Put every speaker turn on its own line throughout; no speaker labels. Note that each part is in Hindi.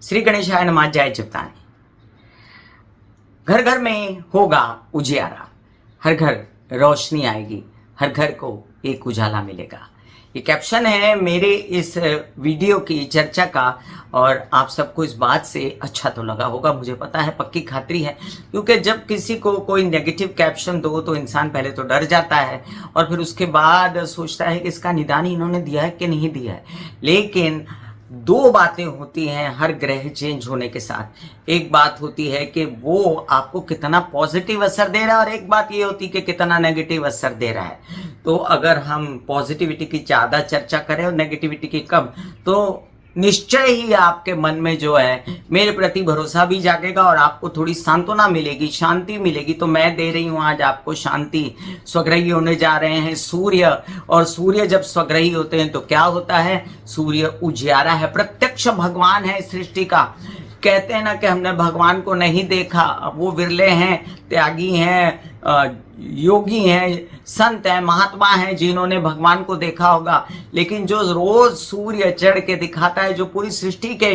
श्री गणेशाय नमः। जय चिपतानी। घर घर में होगा उजियारा, हर घर रोशनी आएगी, हर घर को एक उजाला मिलेगा। ये कैप्शन है मेरे इस वीडियो की चर्चा का, और आप सबको इस बात से अच्छा तो लगा होगा, मुझे पता है, पक्की खातरी है। क्योंकि जब किसी को कोई नेगेटिव कैप्शन दो तो इंसान पहले तो डर जाता है और फिर उसके बाद सोचता है कि इसका निदान इन्होंने दिया है कि नहीं दिया है। लेकिन दो बातें होती हैं हर ग्रह चेंज होने के साथ। एक बात होती है कि वो आपको कितना पॉजिटिव असर दे रहा है, और एक बात ये होती है कि कितना नेगेटिव असर दे रहा है। तो अगर हम पॉजिटिविटी की ज़्यादा चर्चा करें और नेगेटिविटी की कम, तो निश्चय ही आपके मन में जो है मेरे प्रति भरोसा भी जागेगा और आपको थोड़ी सांत्वना मिलेगी, शांति मिलेगी। तो मैं दे रही हूँ आज आपको शांति। स्वग्रही होने जा रहे हैं सूर्य, और सूर्य जब स्वग्रही होते हैं तो क्या होता है? सूर्य उजियारा है, प्रत्यक्ष भगवान है सृष्टि का। कहते हैं ना कि हमने भगवान को नहीं देखा, वो विरले हैं, त्यागी हैं, योगी हैं, संत हैं, महात्मा हैं जिन्होंने भगवान को देखा होगा। लेकिन जो रोज सूर्य चढ़ के दिखाता है, जो पूरी सृष्टि के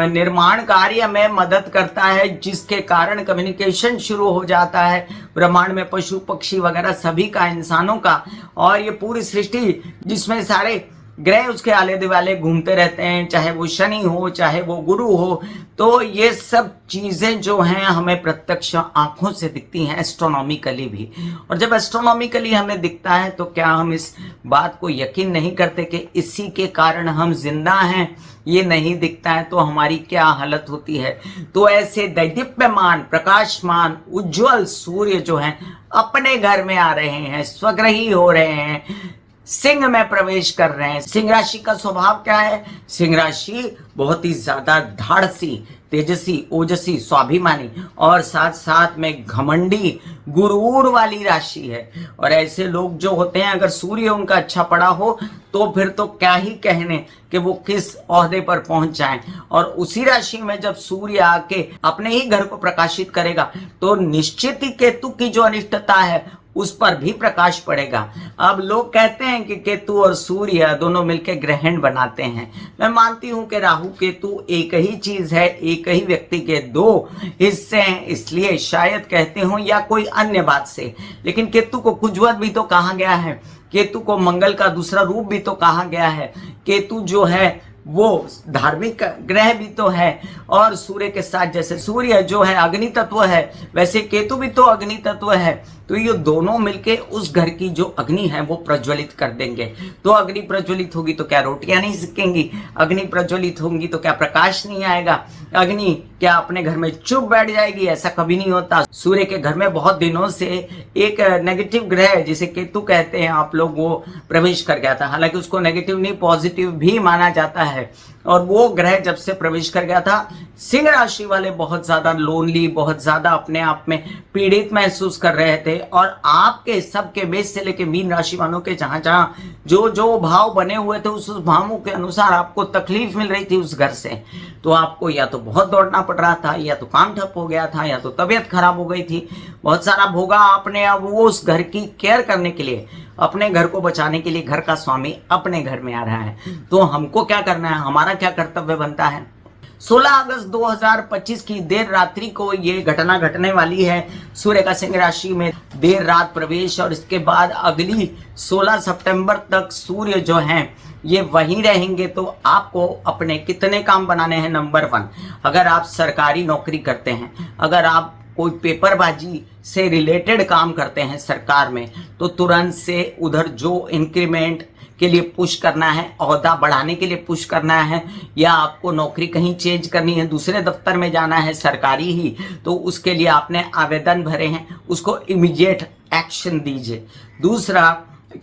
निर्माण कार्य में मदद करता है, जिसके कारण कम्युनिकेशन शुरू हो जाता है ब्रह्मांड में पशु पक्षी वगैरह सभी का, इंसानों का, और ये पूरी सृष्टि जिसमें सारे ग्रह उसके आले दुआले घूमते रहते हैं, चाहे वो शनि हो, चाहे वो गुरु हो। तो ये सब चीजें जो हैं हमें प्रत्यक्ष आंखों से दिखती हैं, एस्ट्रोनॉमिकली भी। और जब एस्ट्रोनॉमिकली हमें दिखता है तो क्या हम इस बात को यकीन नहीं करते कि इसी के कारण हम जिंदा हैं? ये नहीं दिखता है तो हमारी क्या हालत होती है। तो ऐसे दैदीप्यमान, प्रकाशमान, उज्जवल सूर्य जो हैं अपने घर में आ रहे हैं, स्वग्रही हो रहे हैं, सिंह में प्रवेश कर रहे हैं। सिंह राशि का स्वभाव क्या है? सिंह राशि बहुत ही ज्यादा धाड़सी, तेजस्वी, ओजस्वी, स्वाभिमानी और साथ साथ में घमंडी, गुरूर वाली राशि है। और ऐसे लोग जो होते हैं, अगर सूर्य उनका अच्छा पड़ा हो तो फिर तो क्या ही कहने कि वो किस ओहदे पर पहुंच जाएं। और उसी राशि में जब सूर्य आके अपने ही घर को प्रकाशित करेगा तो निश्चित ही केतु की जो अनिष्टता है उस पर भी प्रकाश पड़ेगा। अब लोग कहते हैं कि केतु और सूर्य दोनों मिलकर ग्रहण बनाते हैं। मैं मानती हूं कि राहु केतु एक ही चीज है, एक ही व्यक्ति के दो हिस्से हैं, इसलिए शायद कहते हो, या कोई अन्य बात से। लेकिन केतु को कुजवत भी तो कहा गया है, केतु को मंगल का दूसरा रूप भी तो कहा गया है। केतु जो है वो धार्मिक ग्रह भी तो है, और सूर्य के साथ जैसे सूर्य जो है अग्नि तत्व है, वैसे केतु भी तो अग्नि तत्व है। तो ये दोनों मिलके उस घर की जो अग्नि है वो प्रज्वलित कर देंगे। तो अग्नि प्रज्वलित होगी तो क्या रोटियां नहीं सिकेंगी? अग्नि प्रज्वलित होंगी तो क्या प्रकाश नहीं आएगा? अग्नि क्या अपने घर में चुप बैठ जाएगी? ऐसा कभी नहीं होता। सूर्य के घर में बहुत दिनों से एक नेगेटिव ग्रह जिसे केतु कहते हैं आप लोग, वो प्रवेश कर गया था। हालांकि उसको नेगेटिव नहीं पॉजिटिव भी माना जाता है। और वो ग्रह जब से प्रवेश कर गया था, सिंह राशि वाले बहुत ज्यादा लोनली, बहुत ज्यादा अपने आप में पीड़ित महसूस कर रहे थे। और आपके सबके मेष से लेके मीन राशि वालों के जहां जहां जो जो भाव बने हुए थे उस भावों के अनुसार आपको तकलीफ मिल रही थी उस घर से। तो आपको या तो बहुत दौड़ना पड़ रहा था, या तो काम ठप हो गया था, या तो तबीयत खराब हो गई थी। बहुत सारा भोगा आपने। अब वो उस घर की केयर करने के लिए, अपने घर को बचाने के लिए, घर का स्वामी अपने घर में आ रहा है। तो हमको क्या करना है, हमारा क्या कर्तव्य बनता है? 16 अगस्त 2025 की देर रात्रि को ये घटना घटने वाली है। सूर्य का सिंह राशि में देर रात प्रवेश, और इसके बाद अगली 16 सितंबर तक सूर्य जो हैं ये वहीं रहेंगे। तो आपको अपने कितने काम बनाने हैं? नंबर 1, अगर आप सरकारी नौकरी करते हैं, अगर आप कोई पेपरबाजी से रिलेटेड काम करते हैं सरकार में, तो तुरंत से उधर जो इंक्रीमेंट के लिए पुश करना है, ओहदा बढ़ाने के लिए पुश करना है, या आपको नौकरी कहीं चेंज करनी है, दूसरे दफ्तर में जाना है सरकारी ही, तो उसके लिए आपने आवेदन भरे हैं, उसको इमीडिएट एक्शन दीजिए। दूसरा,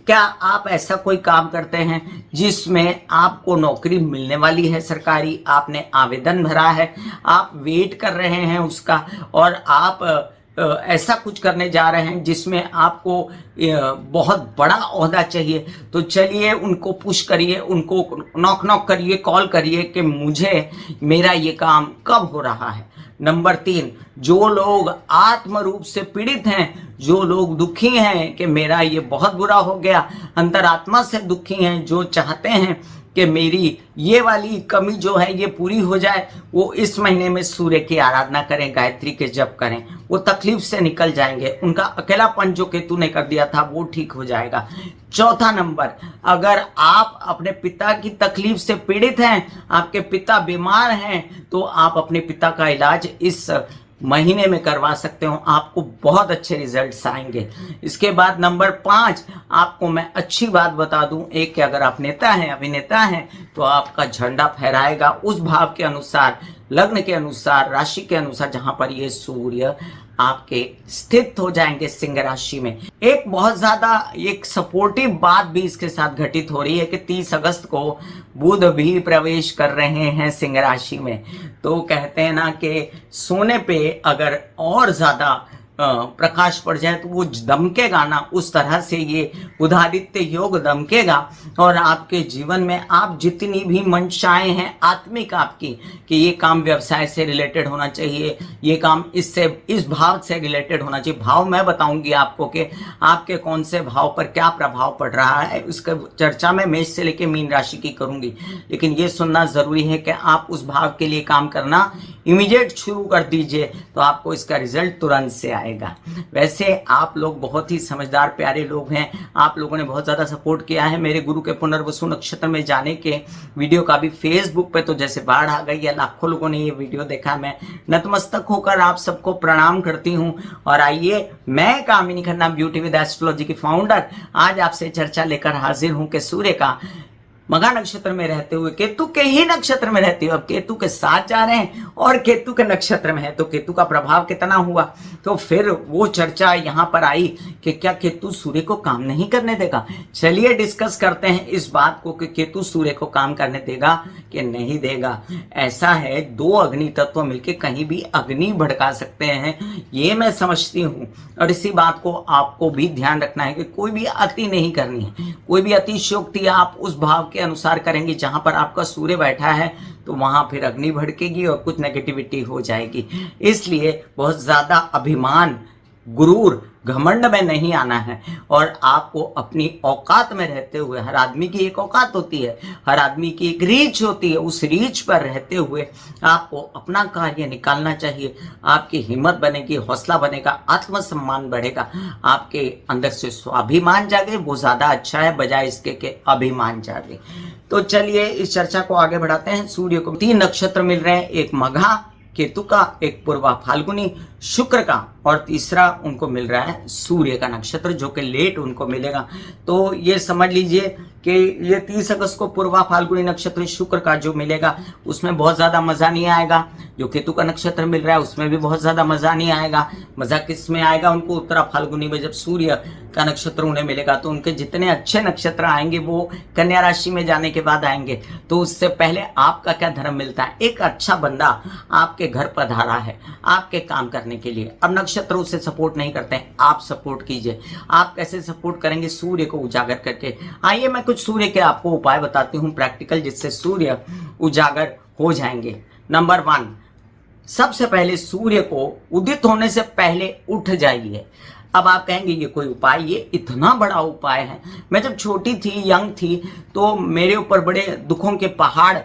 क्या आप ऐसा कोई काम करते हैं जिसमें आपको नौकरी मिलने वाली है सरकारी, आपने आवेदन भरा है, आप वेट कर रहे हैं उसका, और आप ऐसा कुछ करने जा रहे हैं जिसमें आपको बहुत बड़ा ओहदा चाहिए, तो चलिए उनको पुश करिए, उनको नॉक करिए, कॉल करिए कि मुझे मेरा ये काम कब हो रहा है। नंबर 3, जो लोग आत्म रूप से पीड़ित हैं, जो लोग दुखी हैं कि मेरा ये बहुत बुरा हो गया, अंतरात्मा से दुखी हैं, जो चाहते हैं कि मेरी ये वाली कमी जो है ये पूरी हो जाए, वो इस महीने में सूर्य की आराधना करें, गायत्री के जप करें, वो तकलीफ से निकल जाएंगे। उनका अकेलापन जो केतु ने कर दिया था वो ठीक हो जाएगा। चौथा नंबर, अगर आप अपने पिता की तकलीफ से पीड़ित हैं, आपके पिता बीमार हैं, तो आप अपने पिता का इलाज इस महीने में करवा सकते हो, आपको बहुत अच्छे रिजल्ट्स आएंगे। इसके बाद नंबर 5, आपको मैं अच्छी बात बता दूं, एक कि अगर आप नेता हैं, अभिनेता हैं, तो आपका झंडा फहराएगा उस भाव के अनुसार, लग्न के अनुसार, राशि के अनुसार जहां पर ये सूर्य आपके स्थित हो जाएंगे सिंह राशि में। एक बहुत ज्यादा एक सपोर्टिव बात भी इसके साथ घटित हो रही है कि 30 अगस्त को बुध भी प्रवेश कर रहे हैं सिंह राशि में। तो कहते हैं ना कि सोने पे अगर और ज्यादा प्रकाश पड़ जाए तो वो दमकेगा ना, उस तरह से ये बुधादित्य योग दमकेगा। और आपके जीवन में आप जितनी भी मंशाएं हैं आत्मिक आपकी, कि ये काम व्यवसाय से रिलेटेड होना चाहिए, ये काम इससे इस भाव से रिलेटेड होना चाहिए। भाव मैं बताऊंगी आपको कि आपके कौन से भाव पर क्या प्रभाव पड़ रहा है, उसका चर्चा मैं मेष से लेकर मीन राशि की करूंगी। लेकिन ये सुनना जरूरी है कि आप उस भाव के लिए काम करना इमीडिएट शुरू कर दीजिए, तो आपको इसका रिजल्ट तुरंत से आएगा। वैसे आप लोग बहुत ही समझदार प्यारे लोग हैं, आप लोगों ने बहुत ज़्यादा सपोर्ट किया है मेरे गुरु के पुनर्वसु नक्षत्र में जाने के वीडियो का भी। फेसबुक पे तो जैसे बाढ़ आ गई है, लाखों लोगों ने ये वीडियो देखा। मैं नतमस्तक होकर आप सबको प्रणाम करती हूँ। और आइए, मैं कामिनी खन्ना ब्यूटी विद एस्ट्रोलॉजी की फाउंडर आज आपसे चर्चा लेकर हाजिर हूँ कि सूर्य का मघा नक्षत्र में रहते हुए केतु के ही नक्षत्र में रहते हुए अब केतु के साथ जा रहे हैं और केतु के नक्षत्र में है, तो केतु का प्रभाव कितना हुआ। तो फिर वो चर्चा यहाँ पर आई कि क्या केतु सूर्य को काम नहीं करने देगा। चलिए डिस्कस करते हैं इस बात को कि केतु सूर्य को काम करने देगा कि नहीं देगा। ऐसा है, 2 अग्नि तत्व मिलकर कहीं भी अग्नि भड़का सकते हैं, ये मैं समझती हूँ। और इसी बात को आपको भी ध्यान रखना है कि कोई भी अति नहीं करनी है, कोई भी अतिशयोक्ति आप उस भाव के अनुसार करेंगे जहां पर आपका सूर्य बैठा है, तो वहां फिर अग्नि भड़केगी और कुछ नेगेटिविटी हो जाएगी। इसलिए बहुत ज्यादा अभिमान, गुरूर, घमंड में नहीं आना है और आपको अपनी औकात में रहते हुए, हर आदमी की एक औकात होती है, हर आदमी की एक रीच होती है, उस रीच पर रहते हुए आपको अपना कार्य निकालना चाहिए। आपकी हिम्मत बनेगी, हौसला बनेगा, आत्मसम्मान बढ़ेगा, आपके अंदर से स्वाभिमान जागे, वो ज्यादा अच्छा है बजाय इसके के अभिमान जागे। तो चलिए इस चर्चा को आगे बढ़ाते हैं। सूर्य को 3 नक्षत्र मिल रहे हैं, एक मघा केतु का, एक पूर्वा फाल्गुनी शुक्र का, और तीसरा उनको मिल रहा है सूर्य का नक्षत्र जो कि लेट उनको मिलेगा। तो ये समझ लीजिए कि ये 30 अगस्त को पूर्वा फाल्गुनी नक्षत्र शुक्र का जो मिलेगा उसमें बहुत ज्यादा मजा नहीं आएगा। जो केतु का नक्षत्र मिल रहा है उसमें भी बहुत ज्यादा मजा नहीं आएगा। मजा किस में आएगा उनको? उत्तरा फाल्गुनी में जब सूर्य का नक्षत्र उन्हें मिलेगा तो उनके जितने अच्छे नक्षत्र आएंगे वो कन्या राशि में जाने के बाद आएंगे। तो उससे पहले आपका क्या धर्म मिलता है? एक अच्छा बंदा आपके घर पधारा है आपके काम करने के लिए। अब नक्षत्र उसे सपोर्ट नहीं करते हैं, आप सपोर्ट कीजिए। आप कैसे सपोर्ट करेंगे? सूर्य को उजागर करके। आइए मैं कुछ सूर्य के आपको उपाय बताती हूँ प्रैक्टिकल, जिससे सूर्य उजागर हो जाएंगे। नंबर 1, सबसे पहले सूर्य को उदित होने से पहले उठ जाइए। अब आप कहेंगे ये कोई उपाय, ये इतना बड़ा उपाय है? मैं जब छोटी थी, यंग थी, तो मेरे ऊपर बड़े दुखों के पहाड़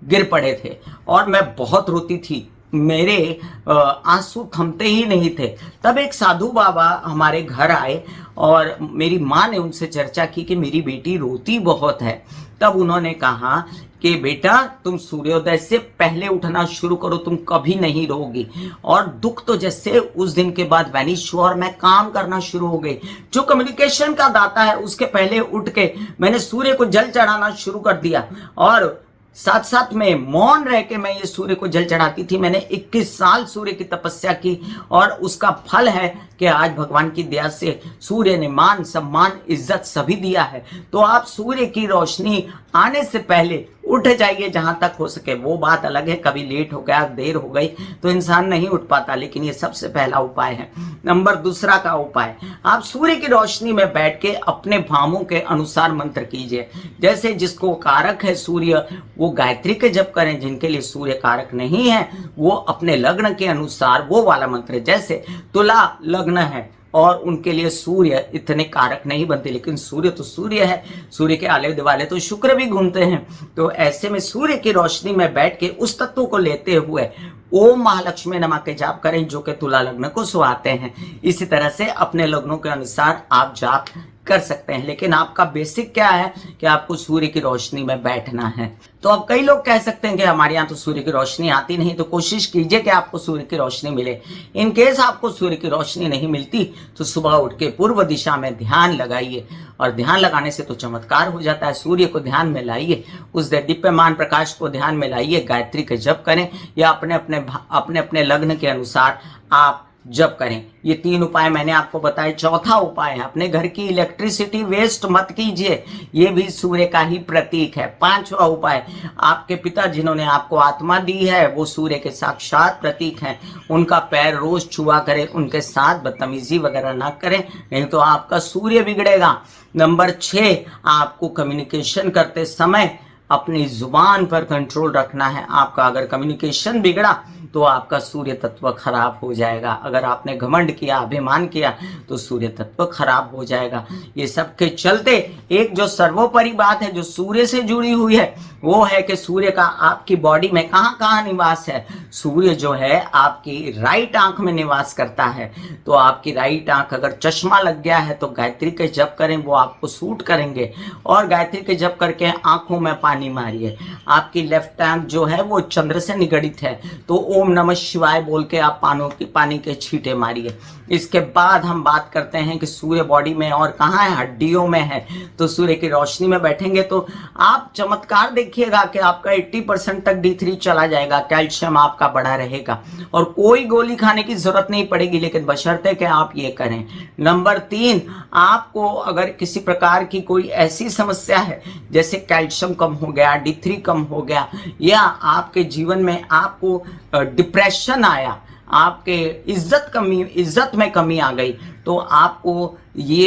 गिर पड़े थे और मैं बहुत रोती थी, मेरे आंसू थमते ही नहीं थे। तब एक साधु बाबा हमारे घर आए और मेरी माँ ने उनसे चर्चा की कि मेरी बेटी रोती बहुत है। तब उन्होंने कहा कि बेटा तुम सूर्योदय से पहले उठना शुरू करो, तुम कभी नहीं रोगी। और दुख तो जैसे उस दिन के बाद वैनिश हुआ और मैं काम करना शुरू हो गई। जो कम्युनिकेशन का दाता है उसके पहले उठ के मैंने सूर्य को जल चढ़ाना शुरू कर दिया और साथ साथ में मौन रह के मैं ये सूर्य को जल चढ़ाती थी। मैंने 21 साल सूर्य की तपस्या की और उसका फल है कि आज भगवान की दया से सूर्य ने मान, सम्मान, इज्जत सभी दिया है। तो आप सूर्य की रोशनी आने से पहले उठ जाइए जहां तक हो सके। वो बात अलग है, कभी लेट हो गया, देर हो गई तो इंसान नहीं उठ पाता, लेकिन ये सबसे पहला उपाय है। नंबर 2 का उपाय, आप सूर्य की रोशनी में बैठ के अपने भावों के अनुसार मंत्र कीजिए। जैसे जिसको कारक है सूर्य वो गायत्री के जप करें, जिनके लिए सूर्य कारक नहीं है वो अपने लग्न के अनुसार वो वाला मंत्र। जैसे तुला लग्न है और उनके लिए सूर्य इतने कारक नहीं बनते, लेकिन सूर्य तो सूर्य है, सूर्य के आले दुआले तो शुक्र भी घूमते हैं। तो ऐसे में सूर्य की रोशनी में बैठ के उस तत्व को लेते हुए ओम महालक्ष्मी नमः के जाप करें, जो कि तुला लग्न को सुहाते हैं। इसी तरह से अपने लग्नों के अनुसार आप जाप कर सकते हैं, लेकिन आपका बेसिक क्या है कि आपको सूर्य की रोशनी में बैठना है। तो अब कई लोग कह सकते हैं कि हमारे यहाँ तो सूर्य की रोशनी आती नहीं, तो कोशिश कीजिए कि आपको सूर्य की रोशनी मिले। इन केस आपको सूर्य की रोशनी नहीं मिलती तो सुबह उठ के पूर्व दिशा में ध्यान लगाइए, और ध्यान लगाने से तो चमत्कार हो जाता है। सूर्य को ध्यान में लाइए, उस दीप्यमान प्रकाश को ध्यान में लाइए, गायत्री के जप करें या अपने अपने लग्न के अनुसार आप जप करें। ये 3 उपाय मैंने आपको बताए। चौथा उपाय है, अपने घर की इलेक्ट्रिसिटी वेस्ट मत कीजिए, ये भी सूर्य का ही प्रतीक है। 5वां उपाय, आपके पिता जिन्होंने आपको आत्मा दी है वो सूर्य के साक्षात प्रतीक हैं, उनका पैर रोज छुआ करें, उनके साथ बदतमीजी वगैरह ना करें, नहीं तो आपका सूर्य बिगड़ेगा। नंबर 6, आपको कम्युनिकेशन करते समय अपनी जुबान पर कंट्रोल रखना है। आपका अगर कम्युनिकेशन बिगड़ा तो आपका सूर्य तत्व खराब हो जाएगा। अगर आपने घमंड किया, अभिमान किया, तो सूर्य तत्व खराब हो जाएगा। ये सब के चलते एक जो सर्वोपरि बात है जो सूर्य से जुड़ी हुई है वो है कि सूर्य का आपकी बॉडी में कहाँ कहाँ निवास है। सूर्य जो है आपकी राइट आंख में निवास करता है, तो आपकी राइट आंख अगर चश्मा लग गया है तो गायत्री के जप करें, वो आपको सूट करेंगे। और गायत्री के जप करके आंखों में पानी मारिए। आपकी लेफ्ट आंख जो है वो चंद्र से निगडित है, तो ओम नमः शिवाय बोल के आप पानी के छींटे मारिए। इसके बाद हम बात करते हैं कि सूर्य बॉडी में और कहाँ है, हड्डियों में है। तो सूर्य की रोशनी में बैठेंगे तो आप चमत्कार देखिएगा कि आपका 80% तक D3 चला जाएगा, कैल्शियम आपका बढ़ा रहेगा और कोई गोली खाने की जरूरत नहीं पड़ेगी, लेकिन बशर्ते कि आप ये करें। नंबर 3, आपको अगर किसी प्रकार की कोई ऐसी समस्या है जैसे कैल्शियम कम हो गया, D3 कम हो गया, या आपके जीवन में आपको डिप्रेशन आया, आपके इज्जत में कमी आ गई, तो आपको ये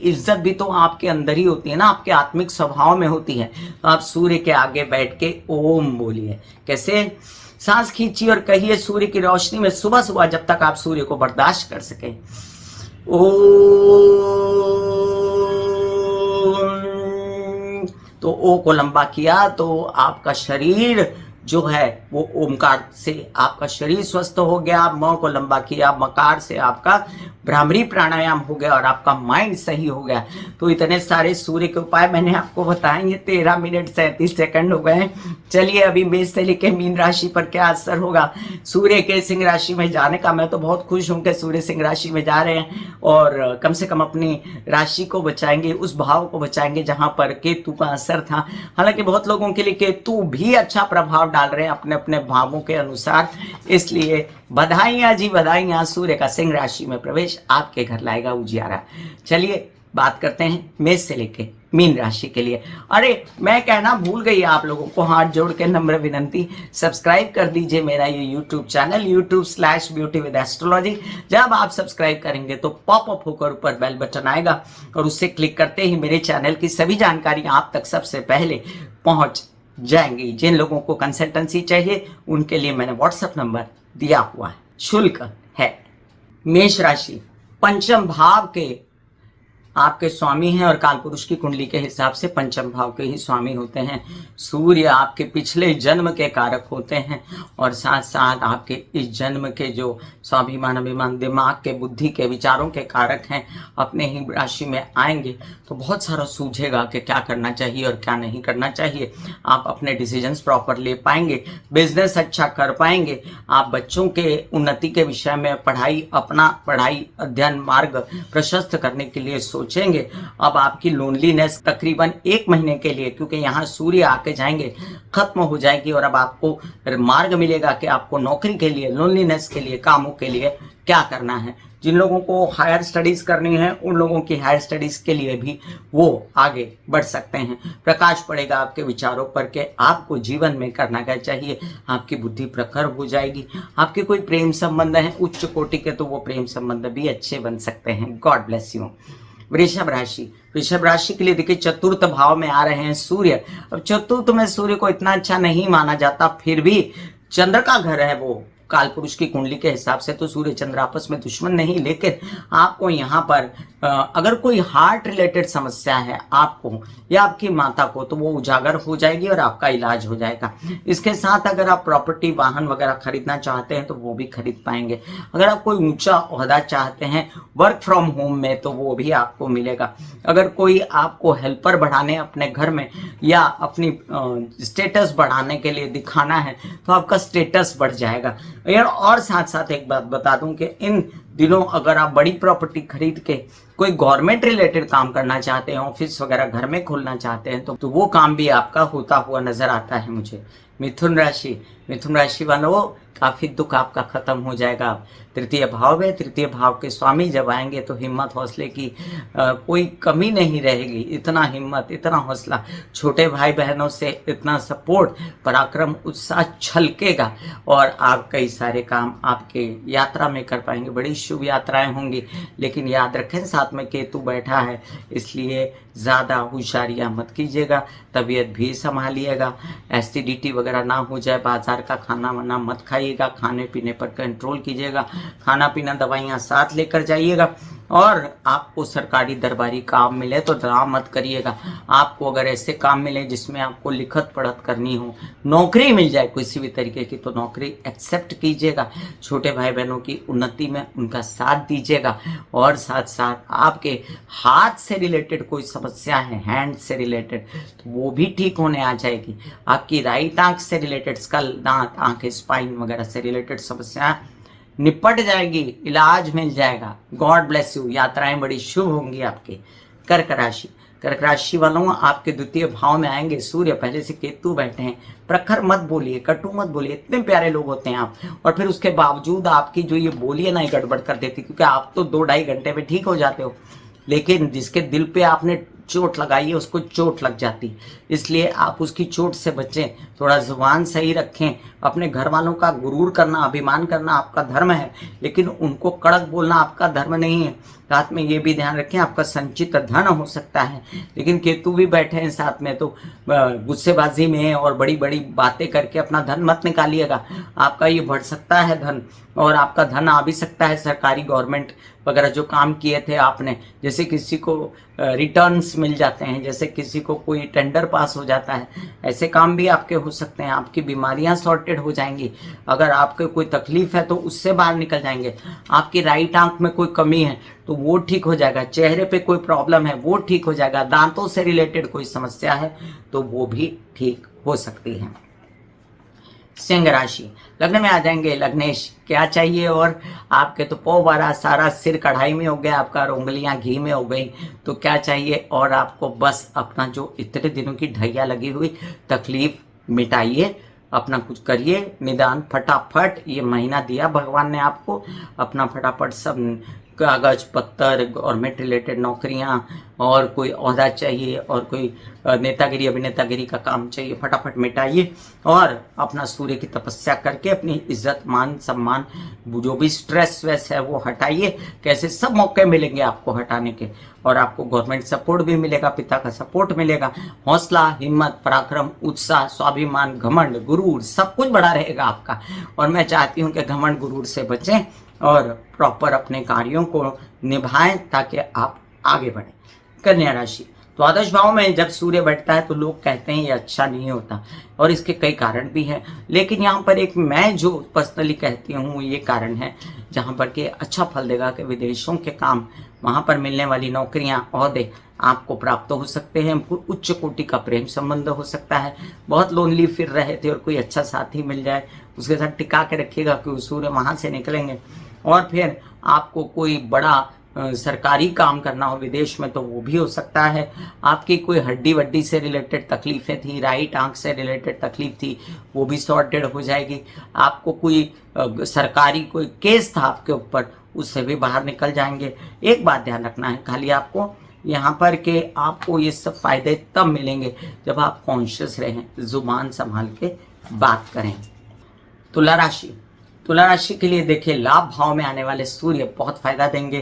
इज्जत भी तो आपके अंदर ही होती है ना, आपके आत्मिक स्वभाव में होती है। तो आप सूर्य के आगे बैठ के ओम बोलिए। कैसे? सांस खींचिए और कहिए सूर्य की रोशनी में सुबह सुबह, जब तक आप सूर्य को बर्दाश्त कर सकें। ओम। तो ओ को लंबा किया तो आपका शरीर जो है वो ओमकार से आपका शरीर स्वस्थ हो गया। म को लंबा किया, मकार से आपका भ्रामरी प्राणायाम हो गया और आपका माइंड सही हो गया। तो इतने सारे सूर्य के उपाय मैंने आपको बताए। ये 13 मिनट 37 सेकंड हो गए। चलिए अभी मेष से लेकर मीन राशि पर क्या असर होगा सूर्य के सिंह राशि में जाने का। मैं तो बहुत खुश हूं कि सूर्य सिंह राशि में जा रहे हैं और कम से कम अपनी राशि को बचाएंगे, उस भाव को बचाएंगे जहां पर केतु का असर था। हालांकि बहुत लोगों के लिए केतु भी अच्छा प्रभाव डाल रहे हैं अपने अपने भावों के अनुसार, इसलिए बधाइयां जी बधाइयां। सूर्य का सिंह राशि में प्रवेश आपके घर लाएगा उजियारा। चलिए बात करते हैं मेष से लेके मीन राशि के लिए। अरे मैं कहना भूल गई आप लोगों को, हाथ जोड़ के नम्र विनंती, सब्सक्राइब कर दीजिए मेरा ये यूट्यूब चैनल youtube/beauty-with-astrology। जब आप सब्सक्राइब करेंगे तो पॉपअप होकर ऊपर बेल बटन आएगा और उससे क्लिक करते ही मेरे चैनल की सभी जानकारी आप तक सबसे पहले पहुंच जाएंगी। जिन लोगों को कंसल्टेंसी चाहिए उनके लिए मैंने व्हाट्सएप नंबर दिया हुआ है, शुल्क है। मेष राशि पंचम भाव के आपके स्वामी हैं और कालपुरुष की कुंडली के हिसाब से पंचम भाव के ही स्वामी होते हैं। सूर्य आपके पिछले जन्म के कारक होते हैं और साथ साथ आपके इस जन्म के जो स्वाभिमान, अभिमान, दिमाग के, बुद्धि के, विचारों के कारक हैं। अपने ही राशि में आएंगे तो बहुत सारा सूझेगा कि क्या करना चाहिए और क्या नहीं करना चाहिए। आप अपने डिसीजंस प्रॉपर ले पाएंगे, बिजनेस अच्छा कर पाएंगे। आप बच्चों के उन्नति के विषय में अपना पढ़ाई अध्ययन मार्ग प्रशस्त करने के लिए सोचेंगे। अब आपकी लोनलीनेस तकरीबन 1 महीने के लिए, क्योंकि यहाँ सूर्य आके जाएंगे, खत्म हो जाएगी और अब आपको मार्ग मिलेगा कि आपको नौकरी के लिए, लोनलीनेस के लिए, कामों के लिए क्या करना है। जिन लोगों को हायर स्टडीज करनी है उन लोगों की हायर स्टडीज के लिए भी वो आगे बढ़ सकते हैं। प्रकाश पड़ेगा आपके विचारों पर कि आपको जीवन में करना क्या चाहिए। आपकी बुद्धि प्रखर हो जाएगी। आपके कोई प्रेम संबंध है उच्च कोटि के, तो वो प्रेम संबंध भी अच्छे बन सकते हैं। God bless you. वृषभ राशि के लिए देखिए चतुर्थ भाव में आ रहे हैं सूर्य। अब चतुर्थ में सूर्य को इतना अच्छा नहीं माना जाता, फिर भी चंद्र का घर है वो, काल पुरुष की कुंडली के हिसाब से तो सूर्य चंद्र आपस में दुश्मन नहीं, लेकिन आपको यहाँ पर अगर कोई हार्ट रिलेटेड समस्या है आपको या आपकी माता को, तो वो उजागर हो जाएगी और आपका इलाज हो जाएगा। इसके साथ अगर आप प्रॉपर्टी वाहन वगैरह खरीदना चाहते हैं तो वो भी खरीद पाएंगे। अगर आप कोई ऊंचा ओहदा चाहते हैं वर्क फ्रॉम होम में तो वो भी आपको मिलेगा। अगर कोई आपको हेल्पर बढ़ाने अपने घर में या अपनी स्टेटस बढ़ाने के लिए दिखाना है तो आपका स्टेटस बढ़ जाएगा। यार और साथ साथ एक बात बता दूं कि इन दिनों अगर आप बड़ी प्रॉपर्टी खरीद के कोई गवर्नमेंट रिलेटेड काम करना चाहते हैं, ऑफिस वगैरह घर में खोलना चाहते हैं तो वो काम भी आपका होता हुआ नजर आता है मुझे। मिथुन राशि वालों, काफी दुख आपका खत्म हो जाएगा। तृतीय भाव है, तृतीय भाव के स्वामी जब आएंगे तो हिम्मत हौसले की कोई कमी नहीं रहेगी। इतना हिम्मत, इतना हौसला, छोटे भाई बहनों से इतना सपोर्ट, पराक्रम, उत्साह छलकेगा और आप कई सारे काम आपके यात्रा में कर पाएंगे। बड़ी शुभ यात्राएं होंगी, लेकिन याद रखें साथ में केतु बैठा है, इसलिए ज़्यादा होशियारियाँ मत कीजिएगा, तबीयत भी संभालिएगा, एसिडिटी वगैरह ना हो जाए, बाजार का खाना वाना मत खाइएगा, खाने पीने पर कंट्रोल कीजिएगा, खाना पीना दवाइयाँ साथ लेकर जाइएगा। और आपको सरकारी दरबारी काम मिले तो ड्रामा मत करिएगा। आपको अगर ऐसे काम मिले जिसमें आपको लिखत पढ़त करनी हो, नौकरी मिल जाए किसी भी तरीके की, तो नौकरी एक्सेप्ट कीजिएगा। छोटे भाई बहनों की उन्नति में उनका साथ दीजिएगा। और साथ साथ आपके हाथ से रिलेटेड कोई समस्या है, हैंड से रिलेटेड, तो वो भी ठीक होने आ जाएगी। आपकी राइट आंख से रिलेटेड, स्कल, दांत, आंखें, स्पाइन वगैरह से रिलेटेड समस्या निपट जाएगी, इलाज मिल जाएगा। God bless you. यात्राएं बड़ी शुभ होंगी आपके। कर्क राशि वालों, आपके द्वितीय भाव में आएंगे सूर्य, पहले से केतु बैठे हैं। प्रखर मत बोलिए, कटु मत बोलिए, इतने प्यारे लोग होते हैं आप, और फिर उसके बावजूद आपकी जो ये बोली है ना, गड़बड़ कर देती, क्योंकि आप तो 2-2.5 घंटे में ठीक हो जाते हो, लेकिन जिसके दिल पे आपने चोट लगाई है उसको चोट लग जाती। इसलिए आप उसकी चोट से बचें, थोड़ा जुबान सही रखें। अपने घर वालों का गुरूर करना, अभिमान करना आपका धर्म है, लेकिन उनको कड़क बोलना आपका धर्म नहीं है। साथ में ये भी ध्यान रखें, आपका संचित धन हो सकता है, लेकिन केतु भी बैठे हैं साथ में, तो गुस्सेबाजी में और बड़ी बड़ी बातें करके अपना धन मत निकालिएगा। आपका ये बढ़ सकता है धन, और आपका धन आ भी सकता है सरकारी, गवर्नमेंट वगैरह जो काम किए थे आपने, जैसे किसी को रिटर्न्स मिल जाते हैं, जैसे किसी को कोई टेंडर पास हो जाता है, ऐसे काम भी आपके हो सकते हैं। आपकी बीमारियां सॉर्टेड हो जाएंगी। अगर आपको कोई तकलीफ है तो उससे बाहर निकल जाएंगे। आपकी राइट आंख में कोई कमी है तो वो ठीक हो जाएगा। चेहरे पे कोई प्रॉब्लम है वो ठीक हो जाएगा। दांतों से रिलेटेड कोई समस्या है तो वो भी ठीक हो सकती है। सिंह राशि, लग्न में आ जाएंगे लग्नेश, क्या चाहिए? और आपके तो पौ बारा, सारा सिर कढ़ाई में हो गया आपका, उंगलियां घी में हो गई, तो क्या चाहिए? और आपको बस अपना जो इतने दिनों की ढैया लगी हुई तकलीफ मिटाइए, अपना कुछ करिए निदान फटाफट। ये महीना दिया भगवान ने आपको, अपना फटाफट सब कागज पत्तर, गवर्नमेंट रिलेटेड नौकरियां, और कोई ओहदा चाहिए, और कोई नेतागिरी अभिनेतागिरी का काम चाहिए, फटाफट मिटाइए और अपना सूर्य की तपस्या करके अपनी इज्जत मान सम्मान जो भी स्ट्रेस वेस है वो हटाइए। कैसे सब मौके मिलेंगे आपको हटाने के, और आपको गवर्नमेंट सपोर्ट भी मिलेगा, पिता का सपोर्ट मिलेगा। हौसला, हिम्मत, पराक्रम, उत्साह, स्वाभिमान, घमंड, गुरूर सब कुछ बड़ा रहेगा आपका। और मैं चाहती हूँ कि घमंड गुरूर से बचें और प्रॉपर अपने कार्यों को निभाएं ताकि आप आगे बढ़ें। कन्या राशि, द्वादश भाव में जब सूर्य बैठता है तो लोग कहते हैं ये अच्छा नहीं होता, और इसके कई कारण भी हैं, लेकिन यहाँ पर एक मैं जो पर्सनली कहती हूँ ये कारण है जहाँ पर कि अच्छा फल देगा कि विदेशों के काम, वहाँ पर मिलने वाली नौकरियाँ, ओहदे आपको प्राप्त हो सकते हैं। उच्च कोटि का प्रेम संबंध हो सकता है। बहुत लोनली फिर रहे थे और कोई अच्छा साथी मिल जाए, उसके साथ टिका के रखिएगा कि सूर्य वहाँ से निकलेंगे। और फिर आपको कोई बड़ा सरकारी काम करना हो विदेश में तो वो भी हो सकता है। आपकी कोई हड्डी वड्डी से रिलेटेड तकलीफें थी, राइट आंख से रिलेटेड तकलीफ थी, वो भी सॉर्टेड हो जाएगी। आपको कोई सरकारी कोई केस था आपके ऊपर, उससे भी बाहर निकल जाएंगे। एक बात ध्यान रखना है खाली आपको यहाँ पर कि आपको ये सब फायदे तब मिलेंगे जब आप कॉन्शियस रहें, जुबान संभाल के बात करें। तुला राशि, तुला राशि के लिए देखिए, लाभ भाव में आने वाले सूर्य बहुत फायदा देंगे।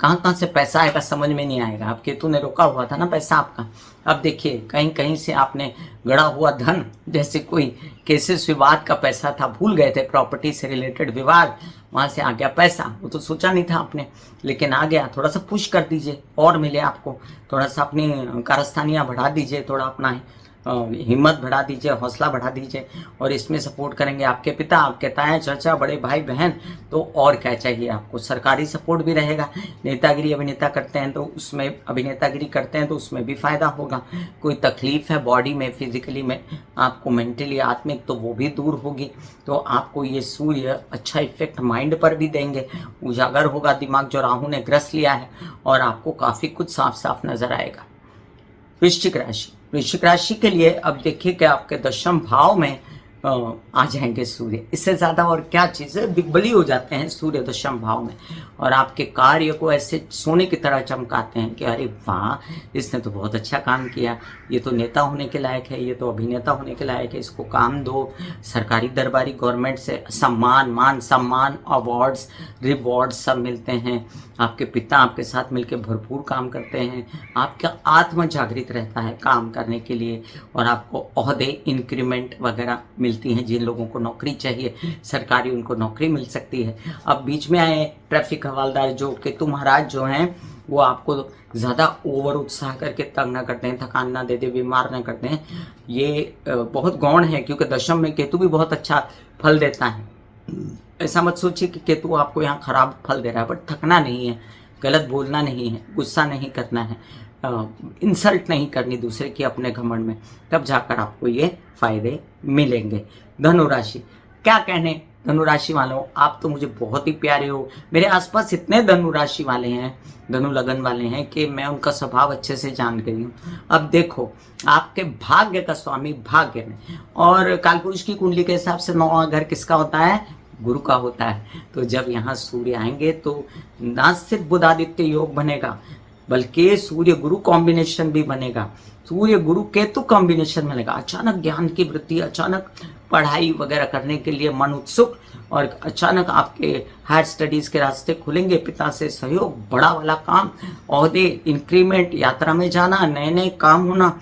कहाँ कहाँ से पैसा आएगा समझ में नहीं आएगा। अब केतु ने रोका हुआ था ना पैसा आपका, अब देखिए कहीं कहीं से आपने गड़ा हुआ धन, जैसे कोई केसेस विवाद का पैसा था, भूल गए थे, प्रॉपर्टी से रिलेटेड विवाद, वहां से आ गया पैसा। वो तो सोचा नहीं था आपने, लेकिन आ गया। थोड़ा सा पुश कर दीजिए और मिले आपको, थोड़ा सा अपनी कारस्तानियाँ बढ़ा दीजिए, थोड़ा अपना हिम्मत बढ़ा दीजिए, हौसला बढ़ा दीजिए। और इसमें सपोर्ट करेंगे आपके पिता, आपके ताया चाचा, बड़े भाई बहन, तो और क्या चाहिए आपको। सरकारी सपोर्ट भी रहेगा। नेतागिरी अभिनेता करते हैं तो उसमें, अभिनेतागिरी करते हैं तो उसमें भी फायदा होगा। कोई तकलीफ है बॉडी में, फिजिकली में, आपको मेंटली, आत्मिक, तो वो भी दूर होगी। तो आपको ये सूर्य अच्छा इफेक्ट माइंड पर भी देंगे, उजागर होगा दिमाग जो राहु ने ग्रस्त लिया है, और आपको काफ़ी कुछ साफ साफ नजर आएगा। वृश्चिक राशि, वृश्चिक राशि के लिए अब देखिए कि आपके दशम भाव में आ जाएंगे सूर्य। इससे ज़्यादा और क्या चीज़ है, दिग्बली हो जाते हैं सूर्य दशम भाव में, और आपके कार्य को ऐसे सोने की तरह चमकाते हैं कि अरे वाह, इसने तो बहुत अच्छा काम किया, ये तो नेता होने के लायक है, ये तो अभिनेता होने के लायक है, इसको काम दो। सरकारी दरबारी गवर्नमेंट से सम्मान, मान सम्मान, अवार्ड्स, रिवॉर्ड्स सब मिलते हैं। आपके पिता आपके साथ मिलकर भरपूर काम करते हैं। आपका आत्म जागृत रहता है काम करने के लिए, और आपको ओहदे, इंक्रीमेंट वगैरह मिलती हैं। जिन लोगों को नौकरी चाहिए सरकारी, उनको नौकरी मिल सकती है। अब बीच में आए ट्रैफिक हवालदार जो केतु महाराज जो हैं, वो आपको ज़्यादा ओवर उत्साह करके तंग ना करते हैं, थकान ना दे दे, बीमार ना करते हैं। ये बहुत गौण है, क्योंकि दशम में केतु भी बहुत अच्छा फल देता है। ऐसा मत सोचिए कि केतु आपको यहाँ खराब फल दे रहा है, बट थकना नहीं है, गलत बोलना नहीं है, गुस्सा नहीं करना है, इंसल्ट नहीं करनी दूसरे की अपने घमंड में, तब जाकर आपको ये फायदे मिलेंगे। धनु राशि, क्या कहने धनु राशि वालों, आप तो मुझे बहुत ही प्यारे हो। मेरे आसपास इतने धनु राशि वाले हैं, धनु लगन वाले हैं, कि मैं उनका स्वभाव अच्छे से जान गई हूँ। अब देखो, आपके भाग्य का स्वामी भाग्य में, और कालपुरुष की कुंडली के हिसाब से 9वां घर किसका होता है, गुरु का होता है। तो जब यहाँ सूर्य आएंगे तो ना सिर्फ बुधादित्य योग बनेगा, बल्कि सूर्य गुरु कॉम्बिनेशन भी बनेगा, सूर्य गुरु केतु कॉम्बिनेशन बनेगा। अचानक ज्ञान की वृद्धि, अचानक पढ़ाई वगैरह करने के लिए मन उत्सुक, और अचानक आपके हायर स्टडीज के रास्ते खुलेंगे, पिता से सहयोग, बड़ा वाला काम, ओहदे, इंक्रीमेंट, यात्रा में जाना, नए नए काम होना,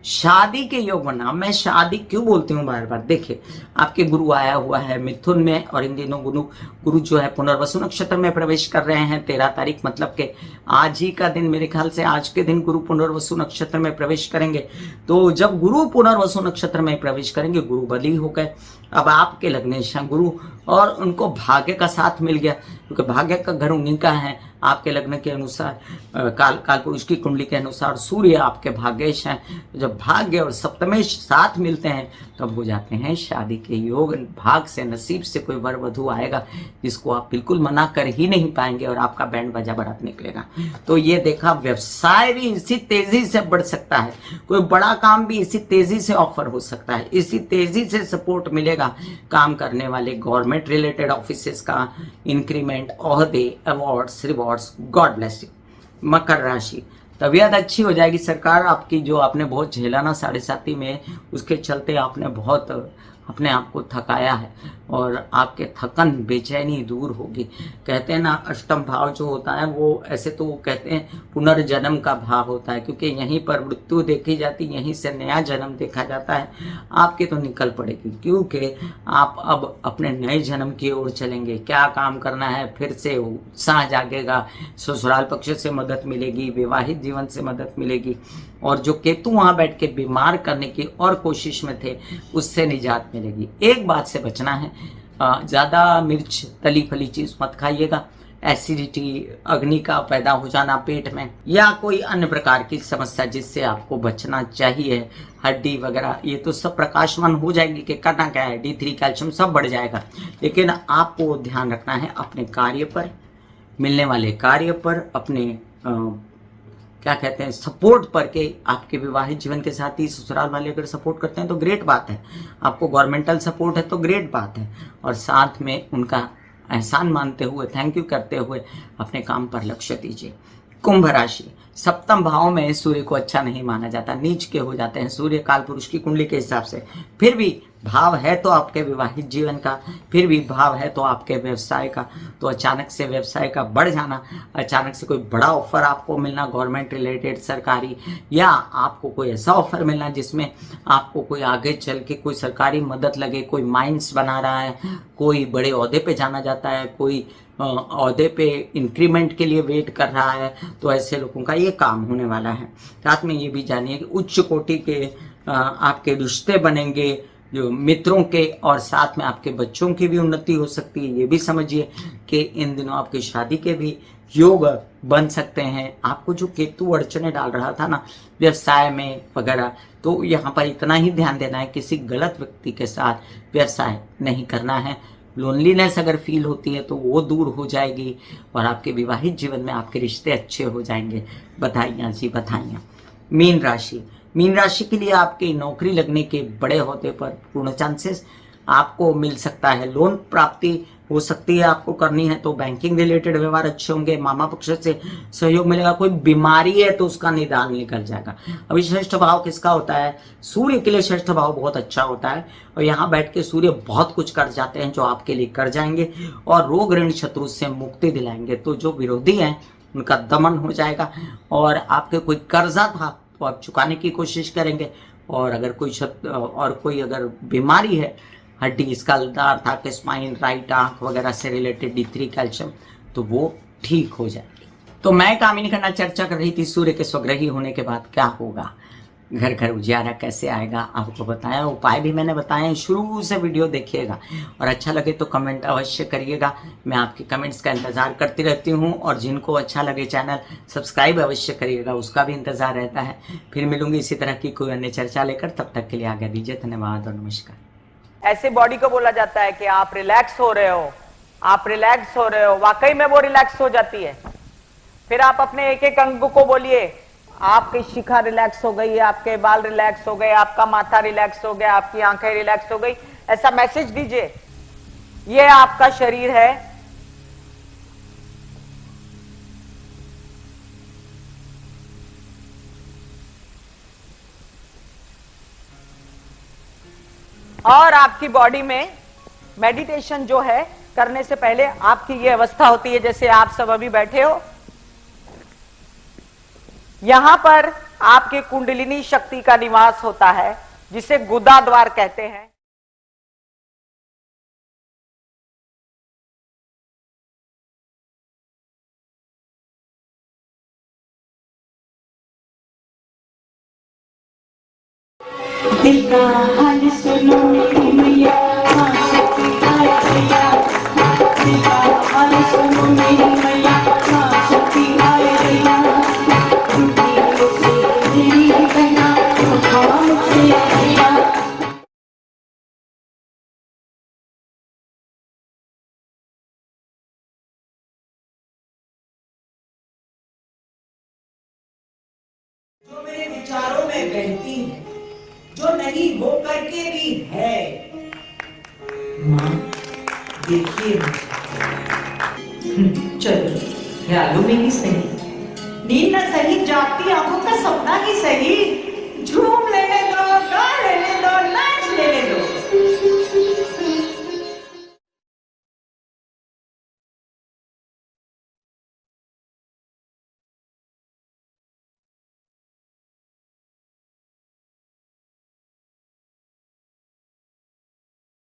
शादी के योग बनना। मैं शादी क्यों बोलती हूँ बार बार, देखिए आपके गुरु आया हुआ है मिथुन में, और इन दिनों गुरु जो है पुनर्वसु नक्षत्र में प्रवेश कर रहे हैं 13 तारीख, मतलब के आज ही का दिन, मेरे ख्याल से आज के दिन गुरु पुनर्वसु नक्षत्र में प्रवेश करेंगे। तो जब गुरु पुनर्वसु नक्षत्र में प्रवेश करेंगे, गुरु बली हो गए, अब आपके लग्नेश गुरु, और उनको भाग्य का साथ मिल गया, क्योंकि भाग्य का घर उन्हीं का है। आपके लग्न के अनुसार, कालपुरुष की कुंडली के अनुसार सूर्य आपके भाग्येश हैं। जब भाग्य और सप्तमेश साथ मिलते हैं तब हो जाते हैं शादी के योग। भाग से, नसीब से कोई वर वधु आएगा जिसको आप बिल्कुल मना कर ही नहीं पाएंगे, और आपका बैंड बाजा बारात निकलेगा। तो ये देखा, व्यवसाय भी इसी तेजी से बढ़ सकता है, कोई बड़ा काम भी इसी तेजी से ऑफर हो सकता है, इसी तेजी से सपोर्ट मिलेगा। काम करने वाले गवर्नमेंट रिलेटेड ऑफिसेस का इंक्रीमेंट, ओहदे, awards, rewards, God bless you. मकर राशि, तबीयत अच्छी हो जाएगी। सरकार आपकी, जो आपने बहुत झेला ना 7.5 में, उसके चलते आपने बहुत अपने आप को थकाया है, और आपके थकन, बेचैनी दूर होगी। कहते हैं ना, अष्टम भाव जो होता है वो, ऐसे तो वो कहते हैं पुनर्जन्म का भाव होता है, क्योंकि यहीं पर मृत्यु देखी जाती, यहीं से नया जन्म देखा जाता है। आपके तो निकल पड़ेगी, क्योंकि आप अब अपने नए जन्म की ओर चलेंगे। क्या काम करना है, फिर से उत्साह जागेगा, ससुराल पक्ष से मदद मिलेगी, वैवाहिक जीवन से मदद मिलेगी, और जो केतु वहाँ बैठ के बीमार करने की और कोशिश में थे, उससे निजात मिलेगी। एक बात से बचना है, ज़्यादा मिर्च, तली फली चीज़ मत खाइएगा। एसिडिटी, अग्नि का पैदा हो जाना पेट में, या कोई अन्य प्रकार की समस्या जिससे आपको बचना चाहिए, हड्डी वगैरह, ये तो सब प्रकाशमान हो जाएगी कि करना क्या है, D3 कैल्शियम सब बढ़ जाएगा। लेकिन आपको ध्यान रखना है अपने कार्य पर, मिलने वाले कार्य पर, अपने क्या कहते हैं, सपोर्ट पर के। आपके विवाहित जीवन के साथ ही ससुराल वाले अगर सपोर्ट करते हैं तो ग्रेट बात है, आपको गवर्नमेंटल सपोर्ट है तो ग्रेट बात है, और साथ में उनका एहसान मानते हुए, थैंक यू करते हुए अपने काम पर लक्ष्य दीजिए। कुंभ राशि, सप्तम भाव में सूर्य को अच्छा नहीं माना जाता, नीच के हो जाते हैं सूर्य कालपुरुष की कुंडली के हिसाब से। फिर भी भाव है तो आपके विवाहित जीवन का, फिर भी भाव है तो आपके व्यवसाय का। तो अचानक से व्यवसाय का बढ़ जाना, अचानक से कोई बड़ा ऑफर आपको मिलना गवर्नमेंट रिलेटेड सरकारी, या आपको कोई ऐसा ऑफर मिलना जिसमें आपको कोई आगे चल के कोई सरकारी मदद लगे, कोई माइंस बना रहा है, कोई बड़े ओहदे पे जाना जाता है, कोई ओहदे पे इंक्रीमेंट के लिए वेट कर रहा है, तो ऐसे लोगों का ये काम होने वाला है। साथ में ये भी जानिए कि उच्च कोटि के आपके रिश्ते बनेंगे जो मित्रों के, और साथ में आपके बच्चों की भी उन्नति हो सकती है। ये भी समझिए कि इन दिनों आपकी शादी के भी योग बन सकते हैं। आपको जो केतु अड़चने डाल रहा था ना व्यवसाय में वगैरह, तो यहाँ पर इतना ही ध्यान देना है, किसी गलत व्यक्ति के साथ व्यवसाय नहीं करना है। लोनलीनेस अगर फील होती है तो वो दूर हो जाएगी, और आपके विवाहित जीवन में आपके रिश्ते अच्छे हो जाएंगे। बधाइयाँ जी बधाइयाँ। मीन राशि, मीन राशि के लिए आपकी नौकरी लगने के बड़े होते पर पूर्ण चांसेस आपको मिल सकता है। लोन प्राप्ति हो सकती है, आपको करनी है तो बैंकिंग रिलेटेड व्यवहार अच्छे होंगे। मामा पक्ष से सहयोग मिलेगा। कोई बीमारी है तो उसका निदान निकल जाएगा। अभी षष्ठ भाव किसका होता है? सूर्य के लिए षष्ठ भाव बहुत अच्छा होता है, और यहाँ बैठ के सूर्य बहुत कुछ कर जाते हैं जो आपके लिए कर जाएंगे, और रोग ऋण शत्रु से मुक्ति दिलाएंगे। तो जो विरोधी हैं उनका दमन हो जाएगा, और आपके कोई कर्जा था तो आप चुकाने की कोशिश करेंगे। और अगर कोई अगर बीमारी है, हड्डी स्कलदार था कि स्पाइन, राइट आंख वगैरह से रिलेटेड D3 कैल्शियम, तो वो ठीक हो जाएगी। तो मैं कामिनी खन्ना चर्चा कर रही थी सूर्य के स्वग्रही होने के बाद क्या होगा, घर घर उजियारा कैसे आएगा, आपको बताया, उपाय भी मैंने बताए। शुरू से वीडियो देखिएगा, और अच्छा लगे तो कमेंट अवश्य करिएगा। मैं आपके कमेंट्स का इंतज़ार करती रहती हूँ, और जिनको अच्छा लगे चैनल सब्सक्राइब अवश्य करिएगा, उसका भी इंतज़ार रहता है। फिर मिलूंगी इसी तरह की कोई अन्य चर्चा लेकर, तब तक के लिए आज्ञा दीजिए। धन्यवाद और नमस्कार।
ऐसे बॉडी को बोला जाता है कि आप रिलैक्स हो रहे हो, आप रिलैक्स हो रहे हो, वाकई में वो रिलैक्स हो जाती है। फिर आप अपने एक एक अंग को बोलिए, आपकी शिखा रिलैक्स हो गई, आपके बाल रिलैक्स हो गए, आपका माथा रिलैक्स हो गया, आपकी आंखें रिलैक्स हो गई, ऐसा मैसेज दीजिए। ये आपका शरीर है, और आपकी बॉडी में मेडिटेशन जो है करने से पहले आपकी ये अवस्था होती है जैसे आप सब अभी बैठे हो। यहां पर आपके कुंडलिनी शक्ति का निवास होता है, जिसे गुदा द्वार कहते हैं।
दिल का हाल सुनो मेरी मैया, शक्ति आए भैया। दिल का हाल सुनो मेरी मैया, शक्ति आए भैया। बहना मुझसे भैया।
जो मेरे विचारों में बहती है, जो नहीं हो करके भी है। माँ देखिए, चलो ख्यालों में ही सही, नींद न सही, जागती आंखों का सपना ही सही। झूम लेने दो, गा लेने दो, नाच लेने दो।